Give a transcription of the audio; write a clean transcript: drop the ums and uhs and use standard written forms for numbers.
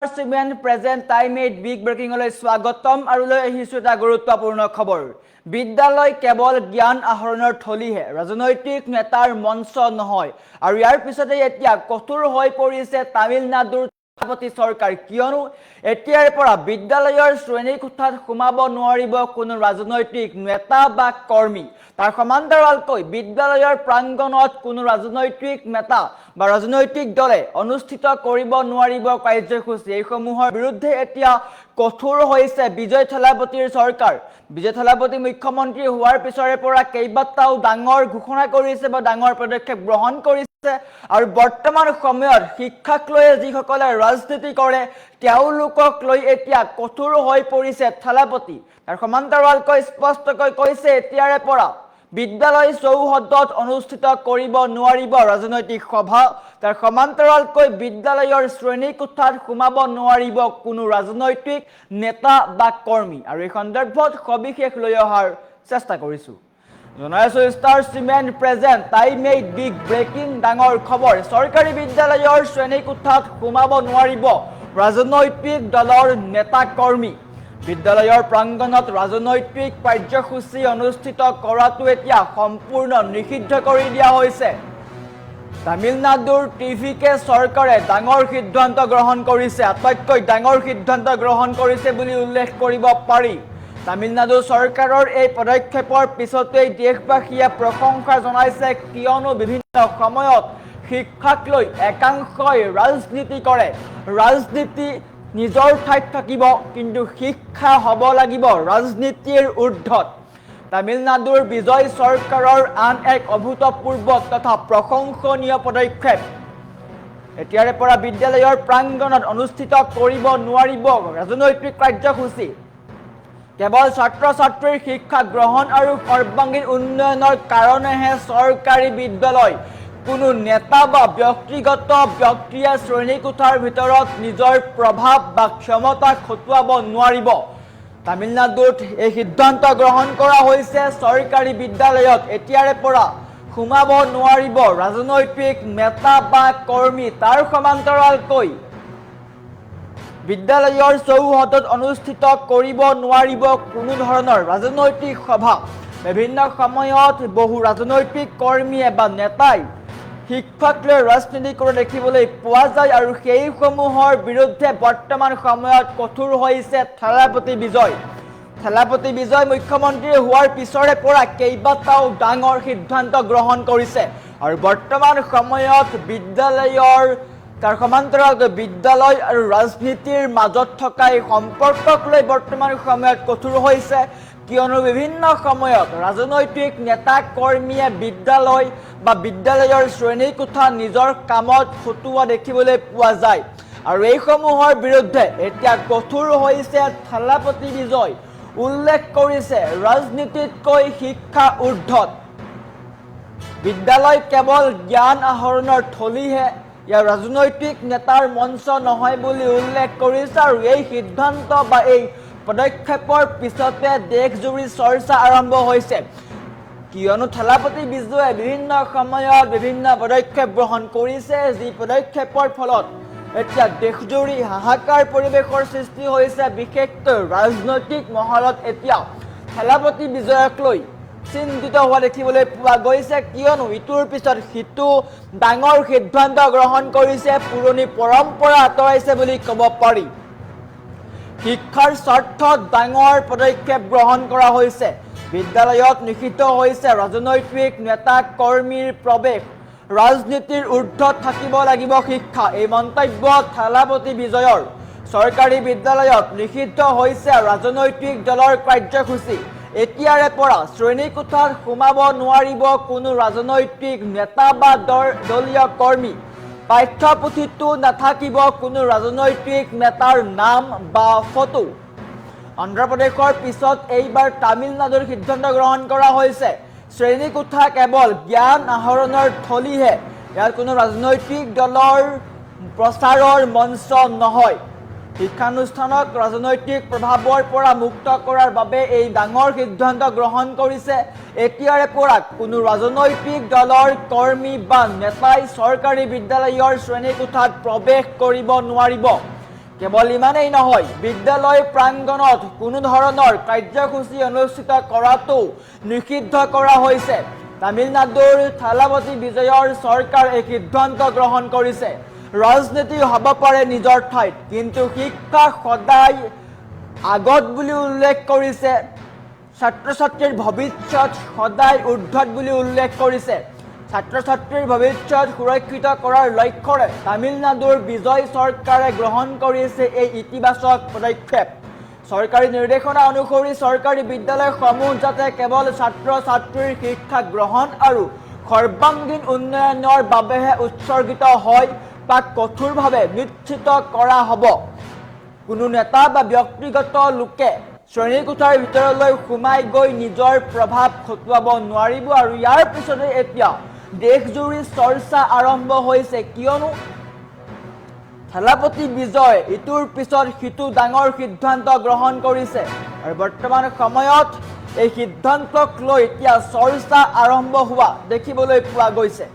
Simen present time made big breaking ole স্বাগতম আৰু লৈ আহিছো এটা গুৰুত্বপূৰ্ণ খবৰ বিদ্যালয় কেৱল জ্ঞান আহৰণৰ থলিহে ৰাজনৈতিক নেতাৰ মঞ্চ নহয় আৰু ইয়াৰ পিছতে এতিয়া কঠোৰ হৈ পৰিছে তামিলনাডুৰ সভাপতি চৰকাৰ কিয়নো এতিয়াৰ পৰা বিদ্যালয়ৰ শ্ৰেণী কোঠাত সোমাব নোৱাৰিব কোনো ৰাজনৈতিক নেতা বা কৰ্মী তাৰ সমান্তৰালকৈ বিদ্যালয়ৰ প্ৰাংগণত কোনো ৰাজনৈতিক নেতা বা ৰাজনৈতিক দলে অনুষ্ঠিত কৰিব নোৱাৰিব কাৰ্যসূচী এইসমূহৰ বিৰুদ্ধে এতিয়া কঠোৰ হৈছে বিজয় থালাপতিৰ চৰকাৰ বিজয় থালাপতি মুখ্যমন্ত্ৰী হোৱাৰ পিছৰে পৰা কেইবাটাও ডাঙৰ ঘোষণা কৰিছে বা ডাঙৰ পদক্ষেপ গ্ৰহণ কৰিছে আৰু বৰ্তমান সময়ত শিক্ষাক লৈ যিসকলে ৰাজনীতি কৰে তেওঁলোকক লৈ এতিয়া কঠোৰ হৈ পৰিছে থালাপতি তাৰ সমান্তৰালকৈ স্পষ্টকৈ কৈছে এতিয়াৰে পৰা বিদ্যালয় চৌহদত অনুষ্ঠিত কৰিব নোৱাৰিব ৰাজনৈতিক সভা তাৰ সমান্তৰালকৈ বিদ্যালয়ৰ শ্ৰেণী কোঠাত সোমাব নোৱাৰিব কোনো ৰাজনৈতিক নেতা বা কৰ্মী আৰু এই সন্দৰ্ভত সবিশেষ লৈ অহাৰ চেষ্টা কৰিছো জনাইছো star cement present time made big breaking ডাঙৰ খবৰ চৰকাৰী বিদ্যালয়ৰ শ্ৰেণী কোঠাত সোমাব নোৱাৰিব ৰাজনৈতিক দলৰ নেতা কৰ্মী বিদ্যালয়ৰ প্ৰাংগণত ৰাজনৈতিক কাৰ্যসূচী অনুষ্ঠিত কৰাটো এতিয়া সম্পূৰ্ণ নিষিদ্ধ কৰি দিয়া হৈছে তামিলনাডুৰ টিভিকে চৰকাৰে ডাঙৰ সিদ্ধান্ত গ্ৰহণ কৰিছে আটাইতকৈ ডাঙৰ সিদ্ধান্ত গ্ৰহণ কৰিছে বুলি উল্লেখ কৰিব পাৰি তামিলনাডু চৰকাৰৰ এই পদক্ষেপৰ পিছতেই দেশবাসীয়ে প্ৰশংসা জনাইছে কিয়নো বিভিন্ন সময়ত শিক্ষাক লৈ একাংশই ৰাজনীতি কৰে ৰাজনীতি নিজৰ ঠাইত থাকিব কিন্তু শিক্ষা হ'ব লাগিব ৰাজনীতিৰ ঊৰ্ধ্বত তামিলনাডুৰ বিজয় চৰকাৰৰ আন এক অভূতপূৰ্ব তথা প্ৰশংসনীয় পদক্ষেপ এতিয়াৰে পৰা বিদ্যালয়ৰ প্ৰাংগণত অনুষ্ঠিত কৰিব নোৱাৰিব ৰাজনৈতিক কাৰ্যসূচী কেৱল ছাত্ৰ ছাত্ৰীৰ শিক্ষা গ্ৰহণ আৰু সৰ্বাংগীন উন্নয়নৰ কাৰণেহে চৰকাৰী বিদ্যালয় কোনো নেতা বা ব্যক্তিগত ব্যক্তিয়ে শ্ৰেণী কোঠাৰ ভিতৰত নিজৰ প্ৰভাৱ বা ক্ষমতা খটুৱাব নোৱাৰিব তামিলনাডুত এই সিদ্ধান্ত গ্ৰহণ কৰা হৈছে চৰকাৰী বিদ্যালয়ত এতিয়াৰে পৰা সোমাব নোৱাৰিব ৰাজনৈতিক নেতা বা কৰ্মী তাৰ সমান্তৰালকৈ বিদ্যালয়ৰ চৌহদত অনুষ্ঠিত কৰিব নোৱাৰিব কোনো ধৰণৰ ৰাজনৈতিক সভা বিভিন্ন সময়ত বহু ৰাজনৈতিক কৰ্মীয়ে বা নেতাই শিক্ষাক লৈ ৰাজনীতি কৰা দেখিবলৈ পোৱা যায় আৰু সেইসমূহৰ বিৰুদ্ধে বৰ্তমান সময়ত কঠোৰ হৈছে থালাপতি বিজয় মুখ্যমন্ত্ৰী হোৱাৰ পিছৰে পৰা কেইবাটাও ডাঙৰ সিদ্ধান্ত গ্ৰহণ কৰিছে আৰু বৰ্তমান সময়ত বিদ্যালয়ৰ তাৰ সমান্তৰালকৈ বিদ্যালয় আৰু ৰাজনীতিৰ মাজত থকা এই সম্পৰ্কক লৈ বৰ্তমান সময়ত কঠোৰ হৈছে কিয়নো বিভিন্ন সময়ত ৰাজনৈতিক নেতা কৰ্মীয়ে বিদ্যালয় বা বিদ্যালয়ৰ শ্ৰেণী কোঠা নিজৰ কামত খটুৱা দেখিবলৈ পোৱা যায় আৰু এইসমূহৰ বিৰুদ্ধে এতিয়া কঠোৰ হৈছে থালাপতি বিজয় উল্লেখ কৰিছে ৰাজনীতিতকৈ শিক্ষা ঊৰ্ধ্বত বিদ্যালয় কেৱল জ্ঞান আহৰণৰ থলিহে ইয়াৰ ৰাজনৈতিক নেতাৰ মঞ্চ নহয় বুলি উল্লেখ কৰিছে আৰু এই সিদ্ধান্ত বা এই পদক্ষেপৰ পিছতে দেশজুৰি চৰ্চা আৰম্ভ হৈছে কিয়নো থালাপতি বিজয়ে বিভিন্ন সময়ত বিভিন্ন পদক্ষেপ গ্ৰহণ কৰিছে যি পদক্ষেপৰ ফলত এতিয়া দেশজুৰি হাহাকাৰ পৰিৱেশৰ সৃষ্টি হৈছে বিশেষকৈ ৰাজনৈতিক মহলত এতিয়া থালাপতি বিজয়ক লৈ চিন্তিত হোৱা দেখিবলৈ পোৱা গৈছে কিয়নো ইটোৰ পিছত সিটো ডাঙৰ সিদ্ধান্ত গ্ৰহণ কৰিছে পুৰণি পৰম্পৰা আঁতৰাইছে বুলি ক'ব পাৰি শিক্ষাৰ স্বাৰ্থত ডাঙৰ পদক্ষেপ গ্ৰহণ কৰা হৈছে বিদ্যালয়ত নিষিদ্ধ হৈছে ৰাজনৈতিক নেতা কৰ্মীৰ প্ৰৱেশ ৰাজনীতিৰ ঊৰ্ধ্বত থাকিব লাগিব শিক্ষা এই মন্তব্য থালাপতি বিজয়ৰ চৰকাৰী বিদ্যালয়ত নিষিদ্ধ হৈছে ৰাজনৈতিক দলৰ কাৰ্যসূচী এতিয়াৰে পৰা শ্ৰেণী কোঠাত সোমাব নোৱাৰিব কোনো ৰাজনৈতিক নেতা বা দলীয় কৰ্মী পাঠ্যপুথিতো নাথাকিব কোনো ৰাজনৈতিক নেতাৰ নাম বা ফটো অন্ধ্ৰপ্ৰদেশৰ পিছত এইবাৰ তামিলনাডুৰ সিদ্ধান্ত গ্ৰহণ কৰা হৈছে শ্ৰেণী কোঠা কেৱল জ্ঞান আহৰণৰ থলিহে ইয়াত কোনো ৰাজনৈতিক দলৰ প্ৰচাৰৰ মঞ্চ নহয় শিক্ষানুষ্ঠানক ৰাজনৈতিক প্ৰভাৱৰ পৰা মুক্ত কৰাৰ বাবে এই ডাঙৰ সিদ্ধান্ত গ্ৰহণ কৰিছে এতিয়াৰে পৰা কোনো ৰাজনৈতিক দলৰ কৰ্মী বা নেতাই চৰকাৰী বিদ্যালয়ৰ শ্ৰেণী কোঠাত প্ৰৱেশ কৰিব নোৱাৰিব কেৱল ইমানেই নহয়, বিদ্যালয় প্ৰাংগণত কোনো ধৰণৰ কাৰ্যসূচী অনুষ্ঠিত কৰাটো নিষিদ্ধ কৰা হৈছে। তামিলনাডুৰ থালাপতি বিজয়ৰ চৰকাৰ এই সিদ্ধান্ত গ্ৰহণ কৰিছে। ৰাজনীতি হ'ব পাৰে নিজৰ ঠাইত, কিন্তু শিক্ষা সদায় আগত বুলি উল্লেখ কৰিছে। ছাত্ৰ ছাত্ৰীৰ ভৱিষ্যত সদায় ঊৰ্ধত বুলি উল্লেখ কৰিছে। ছাত্ৰ ছাত্ৰীৰ ভৱিষ্যত সুৰক্ষিত কৰাৰ লক্ষ্যৰে তামিলনাডুৰ বিজয় চৰকাৰে গ্ৰহণ কৰিছে এই ইতিবাচক পদক্ষেপ। চৰকাৰী নিৰ্দেশনা অনুসৰি চৰকাৰী বিদ্যালয়সমূহ যাতে কেৱল ছাত্ৰ ছাত্ৰীৰ শিক্ষা গ্ৰহণ আৰু সৰ্বাংগীন উন্নয়নৰ বাবেহে উৎসৰ্গিত হয় তাক কঠোৰভাৱে নিশ্চিত কৰা হ'ব। কোনো নেতা বা ব্যক্তিগত লোকে শ্ৰেণীকোঠাৰ ভিতৰলৈ সোমাই গৈ নিজৰ প্ৰভাৱ খটুৱাব নোৱাৰিব। আৰু ইয়াৰ পিছতে এতিয়া দেশজুৰি চৰ্চা আৰম্ভ হৈছে, কিয়নো থালাপতি বিজয় ইটোৰ পিছত সিটো ডাঙৰ সিদ্ধান্ত গ্ৰহণ কৰিছে। আৰু বৰ্তমান সময়ত এই সিদ্ধান্তক লৈ এতিয়া চৰ্চা আৰম্ভ হোৱা দেখিবলৈ পোৱা গৈছে।